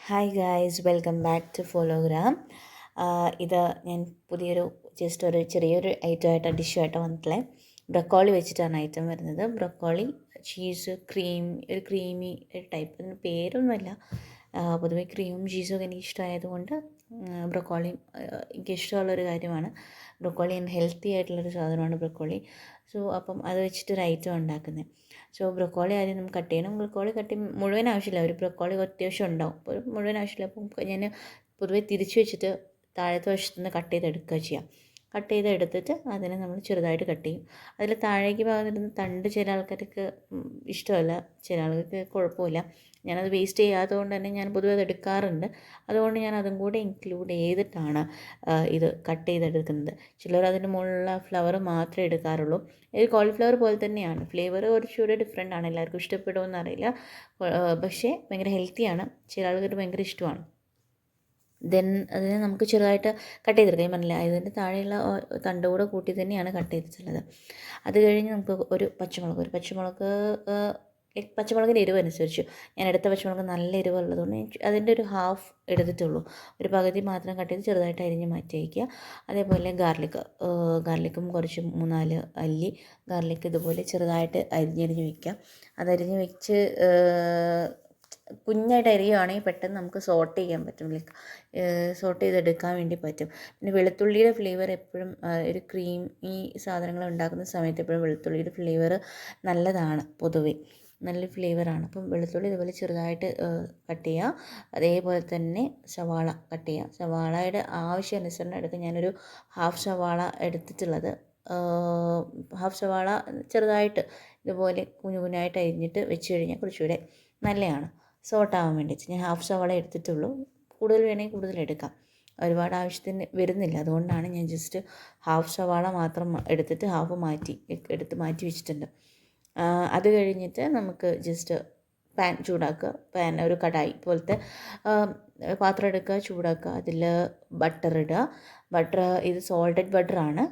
Hi guys, welcome back to Phologram. ഇത് ഞാൻ പുതിയൊരു ചെറിയൊരു ഐറ്റമായിട്ട് ഡിഷുമായിട്ട് വന്നിട്ടുള്ളത്. ബ്രക്കോളി വെച്ചിട്ടാണ് ഐറ്റം വരുന്നത്. ബ്രക്കോളി, ചീസ്, ഒരു ക്രീമി ടൈപ്പ്. പേരൊന്നുമല്ല, പൊതുവെ ക്രീമും ചീസും ഒക്കെ എനിക്ക് ഇഷ്ടമായതുകൊണ്ട് ബ്രക്കോളിയും എനിക്കിഷ്ടമുള്ളൊരു കാര്യമാണ്. ബ്രക്കോളി ഹെൽത്തി ആയിട്ടുള്ളൊരു സാധനമാണ് ബ്രക്കോളി. സോ അപ്പം അത് വെച്ചിട്ടൊരു ഐറ്റം ഉണ്ടാക്കുന്നത്. സോ ബ്രക്കോളി ആദ്യം നമുക്ക് കട്ട് ചെയ്യണം. ബ്രക്കോളി മുഴുവൻ ആവശ്യമില്ല, ഒരു ബ്രക്കോളി അത്യാവശ്യം ഉണ്ടാവും, അപ്പോൾ ഒരു മുഴുവൻ ആവശ്യമില്ല. അപ്പം ഞാൻ പൊതുവെ തിരിച്ച് വെച്ചിട്ട് താഴത്തെ വശത്ത് നിന്ന് കട്ട് ചെയ്തെടുക്കുക ചെയ്യാം. കട്ട് ചെയ്തെടുത്തിട്ട് അതിനെ നമ്മൾ ചെറുതായിട്ട് കട്ട് ചെയ്യും. അതിൽ താഴേക്ക് ഭാഗത്തിരുന്ന് തണ്ട് ചില ആൾക്കാർക്ക് ഇഷ്ടമല്ല, ചില ആൾക്കാർക്ക് കുഴപ്പമില്ല. ഞാനത് വേസ്റ്റ് ചെയ്യാത്തതുകൊണ്ട് തന്നെ ഞാൻ പൊതുവെ അത് എടുക്കാറുണ്ട്. അതുകൊണ്ട് ഞാൻ അതും കൂടെ ഇൻക്ലൂഡ് ചെയ്തിട്ടാണ് ഇത് കട്ട് ചെയ്തെടുക്കുന്നത്. ചിലർ അതിൻ്റെ മുകളിലുള്ള ഫ്ലവർ മാത്രമേ എടുക്കാറുള്ളൂ. ഇത് കോളിഫ്ലവർ പോലെ തന്നെയാണ്, ഫ്ലേവർ കുറച്ചുകൂടെ ഡിഫറെൻ്റ് ആണ്. എല്ലാവർക്കും ഇഷ്ടപ്പെടുമെന്ന് അറിയില്ല, പക്ഷേ ഭയങ്കര ഹെൽത്തിയാണ്, ചില ആൾക്കാർക്ക് ഭയങ്കര ഇഷ്ടമാണ്. അതിനെ നമുക്ക് ചെറുതായിട്ട് കട്ട് ചെയ്തെടുക്കാം. പറഞ്ഞില്ല, ഇതിൻ്റെ താഴെയുള്ള തണ്ട് കൂടെ കൂട്ടി തന്നെയാണ് കട്ട് ചെയ്തിട്ടുള്ളത്. അത് കഴിഞ്ഞ് നമുക്ക് ഒരു പച്ചമുളകിൻ്റെ എരിവ് അനുസരിച്ച് ഞാൻ എടുത്ത പച്ചമുളക് നല്ല എരിവുള്ളതുകൊണ്ട് അതിൻ്റെ ഒരു ഹാഫ് എടുത്തിട്ടുള്ളൂ. ഒരു പകുതി മാത്രം കട്ട് ചെയ്ത് ചെറുതായിട്ട് അരിഞ്ഞ് മാറ്റി വയ്ക്കുക. അതേപോലെ ഗാർലിക്കും കുറച്ച് 3-4 അല്ലി ഗാർലിക്ക് ഇതുപോലെ ചെറുതായിട്ട് അരിഞ്ഞ് വയ്ക്കുക. അതരിഞ്ഞ് വെച്ച് കുഞ്ഞായിട്ട് അരിയുകയാണെങ്കിൽ പെട്ടെന്ന് നമുക്ക് സോട്ട് ചെയ്യാൻ പറ്റും, സോട്ട് ചെയ്തെടുക്കാൻ വേണ്ടി പറ്റും. പിന്നെ വെളുത്തുള്ളിയുടെ ഫ്ലേവർ എപ്പോഴും ഒരു ഈ സാധനങ്ങൾ ഉണ്ടാക്കുന്ന സമയത്ത് എപ്പോഴും വെളുത്തുള്ളിയുടെ ഫ്ലേവർ നല്ലതാണ്, പൊതുവെ നല്ലൊരു ഫ്ലേവറാണ്. അപ്പം വെളുത്തുള്ളി ഇതുപോലെ ചെറുതായിട്ട് കട്ട് ചെയ്യുക. അതേപോലെ തന്നെ സവാള കട്ട് ചെയ്യുക. സവാളയുടെ ആവശ്യാനുസരണം എടുക്കുക. ഞാനൊരു ഹാഫ് സവാള എടുത്തിട്ടുള്ളത്. ഹാഫ് സവാള ചെറുതായിട്ട് ഇതുപോലെ കുഞ്ഞായിട്ട് അരിഞ്ഞിട്ട് വെച്ച് കഴിഞ്ഞാൽ കുറച്ചുകൂടെ നല്ലതാണ് സോട്ടാവാൻ വേണ്ടിയിട്ട്. ഞാൻ ഹാഫ് സവാള എടുത്തിട്ടുള്ളൂ, കൂടുതൽ വേണമെങ്കിൽ കൂടുതൽ എടുക്കാം, ഒരുപാട് ആവശ്യത്തിന് വരുന്നില്ല. അതുകൊണ്ടാണ് ഞാൻ ജസ്റ്റ് ഹാഫ് സവാള മാത്രം എടുത്തിട്ട് ഹാഫ് മാറ്റി വെച്ചിട്ടുണ്ട്. അത് കഴിഞ്ഞിട്ട് നമുക്ക് ജസ്റ്റ് പാൻ ചൂടാക്കുക. ഒരു കടായി പോലത്തെ പാത്രം എടുക്കുക, ചൂടാക്കുക. അതിൽ ബട്ടർ ഇടുക. ഇത് സോൾട്ടഡ് ബട്ടറാണ്.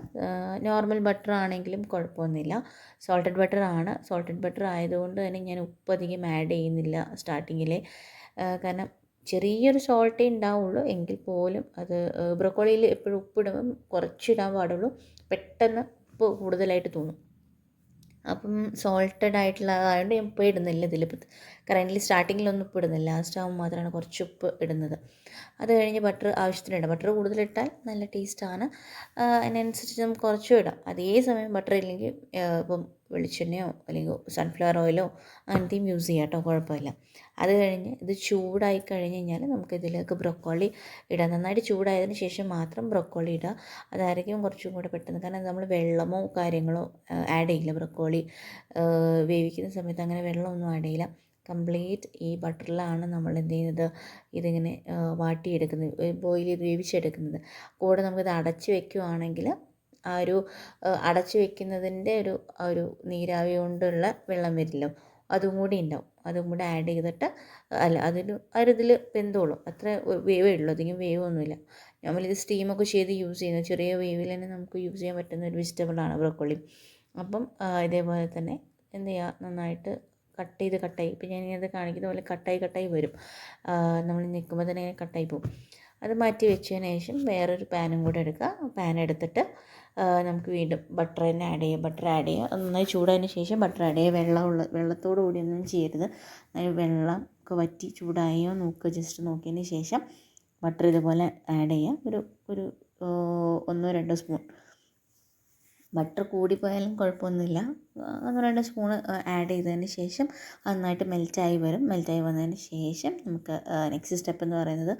നോർമൽ ബട്ടർ ആണെങ്കിലും കുഴപ്പമൊന്നുമില്ല. സോൾട്ടഡ് ബട്ടർ ആയതുകൊണ്ട് തന്നെ ഞാൻ ഉപ്പ് അധികം ആഡ് ചെയ്യുന്നില്ല സ്റ്റാർട്ടിങ്ങിൽ. കാരണം ചെറിയൊരു സോൾട്ടേ ഉണ്ടാവുള്ളൂ, എങ്കിൽ പോലും അത് ബ്രൊക്കോളിയിൽ എപ്പോഴും ഉപ്പിടുമ്പം കുറച്ചിടാൻ പാടുള്ളൂ, പെട്ടെന്ന് ഉപ്പ് കൂടുതലായിട്ട് തോന്നും. അപ്പം സോൾട്ടഡ് ആയിട്ടുള്ളതായതുകൊണ്ട് ഞാൻ ഉപ്പ് ഇടുന്നില്ല ഇതിൽ. കറൻ്റ്ലി സ്റ്റാർട്ടിങ്ങിലൊന്നും ഉപ്പ് ഇടുന്നില്ല, ലാസ്റ്റ് ആകുമ്പോൾ മാത്രമാണ് കുറച്ച് ഉപ്പ് ഇടുന്നത്. അത് കഴിഞ്ഞ് ബട്ടർ ആവശ്യത്തിനിടാം. ബട്ടർ കൂടുതലിട്ടാൽ നല്ല ടേസ്റ്റാണ്, അതിനനുസരിച്ച് നമുക്ക് കുറച്ചും ഇടാം. അതേസമയം ബട്ടർ ഇല്ലെങ്കിൽ ഇപ്പം വെളിച്ചെണ്ണയോ അല്ലെങ്കിൽ സൺഫ്ലവർ ഓയിലോ അങ്ങനത്തെയും യൂസ് ചെയ്യാം കേട്ടോ, കുഴപ്പമില്ല. അത് കഴിഞ്ഞ് ഇത് ചൂടായി കഴിഞ്ഞ് കഴിഞ്ഞാൽ നമുക്ക് ഇതിലേക്ക് ബ്രൊക്കോളി ഇടാം. നന്നായിട്ട് ചൂടായതിന് ശേഷം മാത്രം ബ്രൊക്കോളി ഇടുക. അതായിരിക്കും കുറച്ചും കൂടെ പെട്ടെന്ന്, കാരണം നമ്മൾ വെള്ളമോ കാര്യങ്ങളോ ആഡ് ചെയ്യില്ല. ബ്രൊക്കോളി വേവിക്കുന്ന സമയത്ത് അങ്ങനെ വെള്ളമൊന്നും ആഡ് ചെയ്യില്ല. കംപ്ലീറ്റ് ഈ ബട്ടറിലാണ് നമ്മൾ എന്ത് ചെയ്യുന്നത്, ഇതിങ്ങനെ വാട്ടിയെടുക്കുന്നത്, ബോയിൽ ചെയ്ത് വേവിച്ചെടുക്കുന്നത്. കൂടെ നമുക്കിത് അടച്ച് വെക്കുകയാണെങ്കിൽ അടച്ച് വെക്കുന്നതിൻ്റെ ഒരു നീരാവി കൊണ്ടുള്ള വെള്ളം വരില്ലോ, അതും കൂടി ഉണ്ടാവും. അതും കൂടെ ആഡ് ചെയ്തിട്ട് ഇതിൽ വെന്തോളും. അത്ര വേവേ ഉള്ളൂ, അധികം വേവൊന്നുമില്ല. നമ്മളിത് സ്റ്റീമൊക്കെ ചെയ്ത് യൂസ് ചെയ്യുന്നത്, ചെറിയ വേവിൽ തന്നെ നമുക്ക് യൂസ് ചെയ്യാൻ പറ്റുന്ന ഒരു വെജിറ്റബിളാണ് ബ്രൊക്കോളി. അപ്പം ഇതേപോലെ തന്നെ എന്ത് ചെയ്യുക, നന്നായിട്ട് കട്ടായി ഇപ്പം ഞാനിത് കാണിക്കുന്ന പോലെ കട്ടായി വരും. നമ്മൾ നിൽക്കുമ്പോൾ തന്നെ ഇങ്ങനെ കട്ടായി പോകും. അത് മാറ്റി വെച്ചതിന് ശേഷം വേറൊരു പാനും കൂടെ എടുക്കുക. പാൻ എടുത്തിട്ട് നമുക്ക് വീണ്ടും ബട്ടർ ആഡ് ചെയ്യുക. നന്നായി ചൂടായതിന് ശേഷം ബട്ടർ ആഡ് ചെയ്യുക. വെള്ളത്തോടു കൂടി ഒന്നും ചെയ്യരുത്. വെള്ളം ഒക്കെ വറ്റി ചൂടായോ നോക്കുക. ജസ്റ്റ് നോക്കിയതിന് ശേഷം ബട്ടർ ഇതുപോലെ ആഡ് ചെയ്യുക. ഒരു 1-2 സ്പൂൺ. ബട്ടർ കൂടിപ്പോയാലും കുഴപ്പമൊന്നുമില്ല. 1-2 സ്പൂൺ ആഡ് ചെയ്തതിന് ശേഷം നന്നായിട്ട് മെൽറ്റായി വന്നതിന് ശേഷം നമുക്ക് നെക്സ്റ്റ് സ്റ്റെപ്പ് എന്ന് പറയുന്നത്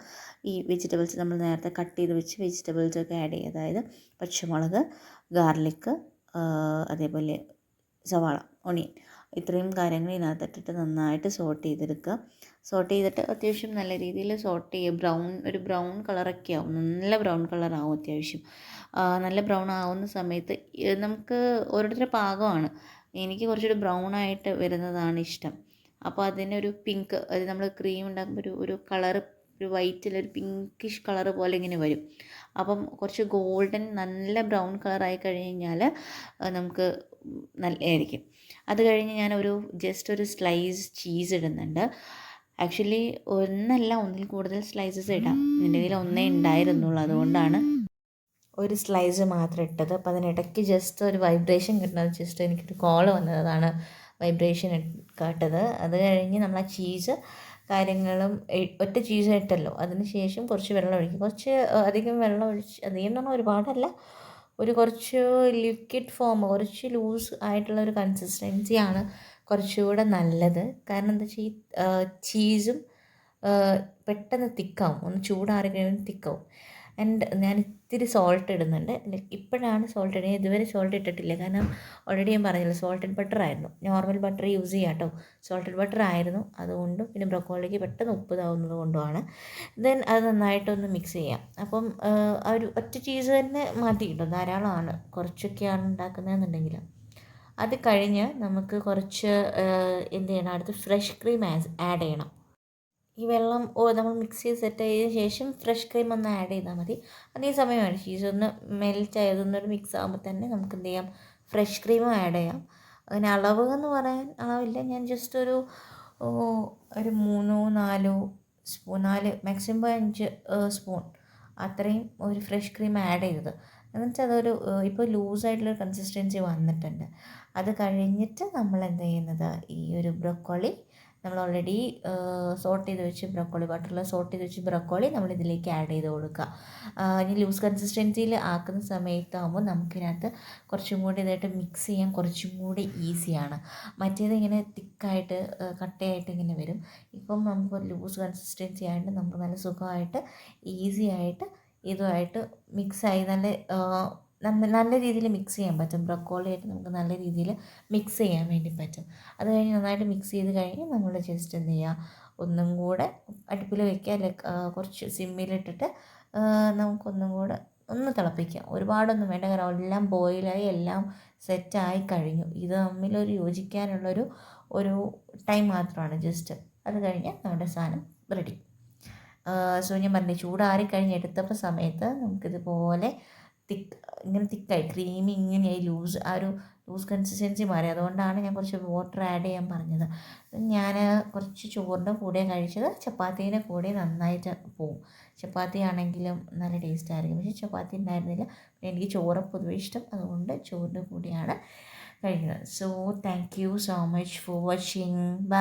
ഈ വെജിറ്റബിൾസ് നമ്മൾ നേരത്തെ കട്ട് ചെയ്ത് വെച്ച് വെജിറ്റബിൾസൊക്കെ ആഡ് ചെയ്യുക. അതായത് പച്ചമുളക്, ഗാർലിക്ക്, അതേപോലെ സവാള, ഒണിയൻ, ഇത്രയും കാര്യങ്ങൾ ഇതിനകത്തിട്ടിട്ട് നന്നായിട്ട് സോട്ട് ചെയ്തെടുക്കുക. സോട്ട് ചെയ്തിട്ട് അത്യാവശ്യം നല്ല രീതിയിൽ സോട്ട് ചെയ്യുക. ഒരു ബ്രൗൺ കളറൊക്കെ ആവും, നല്ല ബ്രൗൺ കളറാവും അത്യാവശ്യം. നല്ല ബ്രൗൺ ആവുന്ന സമയത്ത് നമുക്ക് ഓരോരുത്തരുടെ പാകമാണ്. എനിക്ക് കുറച്ചുകൂടി ബ്രൗൺ ആയിട്ട് വരുന്നതാണ് ഇഷ്ടം. അപ്പോൾ അതിനൊരു പിങ്ക്, അത് നമ്മൾ ക്രീം ഉണ്ടാക്കുമ്പോൾ ഒരു കളറ്, ഒരു വൈറ്റിലൊരു പിങ്കിഷ് കളറ് പോലെ ഇങ്ങനെ വരും. അപ്പം കുറച്ച് ഗോൾഡൻ നല്ല ബ്രൗൺ കളറായി കഴിഞ്ഞ് കഴിഞ്ഞാൽ നമുക്ക് നല്ലതായിരിക്കും. അത് കഴിഞ്ഞ് ഞാൻ ജസ്റ്റ് ഒരു സ്ലൈസ് ചീസ് ഇടുന്നുണ്ട്. ആക്ച്വലി ഒന്നല്ല, ഒന്നിൽ കൂടുതൽ സ്ലൈസസ് ഇടാം. എൻ്റെ കയ്യിൽ ഒന്നേ ഉണ്ടായിരുന്നുള്ളൂ, അതുകൊണ്ടാണ് ഒരു സ്ലൈസ് മാത്രം ഇട്ടത്. അപ്പോൾ അതിനിടയ്ക്ക് ജസ്റ്റ് ഒരു വൈബ്രേഷൻ കിട്ടുന്നത്, ജസ്റ്റ് എനിക്കൊരു കോൾ വന്നത്, അതാണ് വൈബ്രേഷൻ കേട്ടത്. അത് കഴിഞ്ഞ് നമ്മൾ ആ ചീസ് കാര്യങ്ങളും ഒറ്റ ചീസ് ഇട്ടല്ലോ, അതിന് ശേഷം കുറച്ച് വെള്ളം ഒഴിക്കും. കുറച്ച് അധികം വെള്ളം ഒഴിച്ച്, അധികം എന്ന് പറഞ്ഞാൽ ഒരുപാടല്ല, ഒരു കുറച്ച് ലിക്വിഡ് ഫോം, കുറച്ച് ലൂസ് ആയിട്ടുള്ള ഒരു കൺസിസ്റ്റൻസിയാണ് കുറച്ചുകൂടെ നല്ലത്. കാരണം എന്താ വെച്ചാൽ ഈ ചീസും പെട്ടെന്ന് തിക്കാവും, ഒന്ന് ചൂടാറി കഴിയുമ്പോൾ തിക്കാവും. ആൻഡ് ഞാൻ ഇത്തിരി സോൾട്ട് ഇടുന്നുണ്ട്. ലൈക്ക് ഇപ്പോഴാണ് സോൾട്ട് ഇടുന്നത്, ഇതുവരെ സോൾട്ട് ഇട്ടിട്ടില്ല. കാരണം ഓൾറെഡി ഞാൻ പറഞ്ഞല്ലോ, സോൾട്ടഡ് ബട്ടർ ആയിരുന്നു. നോർമൽ ബട്ടർ യൂസ് ചെയ്യാം കേട്ടോ, സോൾട്ടഡ് ബട്ടർ ആയിരുന്നു. അതുകൊണ്ടും പിന്നെ ബ്രൊക്കോളിക്ക് പെട്ടെന്ന് ഉപ്പ് ഇതാവുന്നത് കൊണ്ടുമാണ്. ദെൻ അത് നന്നായിട്ടൊന്ന് മിക്സ് ചെയ്യാം. അപ്പം ആ ഒരു ഒറ്റ ചീസ് തന്നെ മതി കേട്ടോ, ധാരാളമാണ്. കുറച്ചൊക്കെയാണ് ഉണ്ടാക്കുന്നതെന്നുണ്ടെങ്കിൽ. അത് കഴിഞ്ഞ് നമുക്ക് കുറച്ച് എന്ത് ചെയ്യണം, അടുത്ത് ഫ്രഷ് ക്രീം ആഡ് ചെയ്യണം. ഈ വെള്ളം നമ്മൾ മിക്സ് ചെയ്ത് സെറ്റ് ആയതിനു ശേഷം ഫ്രഷ് ക്രീം ഒന്ന് ആഡ് ചെയ്താൽ മതി. അതേ സമയമാണ് ചീസ് ഒന്ന് മെൽറ്റ് ആയതൊന്നൊരു മിക്സ് ആകുമ്പോൾ തന്നെ നമുക്ക് എന്ത് ചെയ്യാം, ഫ്രഷ് ക്രീമും ആഡ് ചെയ്യാം. അതിന് അളവ് എന്ന് പറയാൻ അളവില്ല, ഞാൻ ജസ്റ്റ് ഒരു 3-4 സ്പൂൺ, 4 മാക്സിമം 5 സ്പൂൺ അത്രയും ഒരു ഫ്രഷ് ക്രീം ആഡ് ചെയ്തത്. എന്നുവെച്ചാൽ അതൊരു ഇപ്പോൾ ലൂസായിട്ടുള്ളൊരു കൺസിസ്റ്റൻസി വന്നിട്ടുണ്ട്. അത് കഴിഞ്ഞിട്ട് നമ്മൾ എന്ത് ചെയ്യുന്നത്, ഈ ഒരു ബ്രൊക്കോളി നമ്മൾ ഓൾറെഡി സോട്ട് ചെയ്ത് വെച്ച് ബ്രൊക്കോളി, ബട്ടറിൽ സോട്ട് ചെയ്ത് വെച്ച് ബ്രൊക്കോളി നമ്മൾ ഇതിലേക്ക് ആഡ് ചെയ്ത് കൊടുക്കുക. ഇനി ലൂസ് കൺസിസ്റ്റൻസിയിൽ ആക്കുന്ന സമയത്താകുമ്പോൾ നമുക്കിതിനകത്ത് കുറച്ചും കൂടി ഇതായിട്ട് മിക്സ് ചെയ്യാൻ കുറച്ചും കൂടി ഈസിയാണ്. മറ്റേത് ഇങ്ങനെ തിക്കായിട്ട് കട്ടയായിട്ട് ഇങ്ങനെ വരും. ഇപ്പം നമുക്ക് ലൂസ് കൺസിസ്റ്റൻസി ആയിട്ട് നമുക്ക് നല്ല സുഖമായിട്ട് ഈസി ആയിട്ട് ഇതുമായിട്ട് മിക്സായി നല്ല രീതിയിൽ മിക്സ് ചെയ്യാൻ പറ്റും. ബ്രൊക്കോളി ആയിട്ട് നമുക്ക് നല്ല രീതിയിൽ മിക്സ് ചെയ്യാൻ വേണ്ടി പറ്റും. അത് കഴിഞ്ഞ് നന്നായിട്ട് മിക്സ് ചെയ്ത് കഴിഞ്ഞ് നമ്മൾ ജസ്റ്റ് എന്ത് ചെയ്യുക, ഒന്നും കൂടെ അടുപ്പിൽ വയ്ക്കുക, ലൈക്ക് കുറച്ച് സിമ്മിലിട്ടിട്ട് നമുക്കൊന്നും കൂടെ ഒന്ന് തിളപ്പിക്കാം. ഒരുപാടൊന്നും വേണ്ട, കാരണം എല്ലാം ബോയിലായി എല്ലാം സെറ്റായി കഴിഞ്ഞു. ഇത് തമ്മിലൊരു യോജിക്കാനുള്ളൊരു ടൈം മാത്രമാണ് ജസ്റ്റ്. അത് കഴിഞ്ഞ് നമ്മുടെ സാധനം റെഡി. സോ ഞാൻ പറഞ്ഞു, ചൂടാറി കഴിഞ്ഞ് എടുത്തപ്പോൾ സമയത്ത് നമുക്കിതുപോലെ ഇങ്ങനെ തിക്കായി ക്രീമി ഇങ്ങനെയായി ആ ഒരു ലൂസ് കൺസിസ്റ്റൻസി മാറി. അതുകൊണ്ടാണ് ഞാൻ കുറച്ച് വാട്ടർ ആഡ് ചെയ്യാൻ പറഞ്ഞത്. ഞാൻ കുറച്ച് ചോറിൻ്റെ കൂടെ കഴിച്ചത്, ചപ്പാത്തീൻ്റെ കൂടെ നന്നായിട്ട് പോവും. ചപ്പാത്തി ആണെങ്കിലും നല്ല ടേസ്റ്റ് ആയിരിക്കും, പക്ഷേ ചപ്പാത്തി ഉണ്ടായിരുന്നില്ല. എനിക്ക് ചോറ് പൊതുവെ ഇഷ്ടം, അതുകൊണ്ട് ചോറിൻ്റെ കൂടെയാണ് കഴിക്കുന്നത്. So thank you so much for watching. By.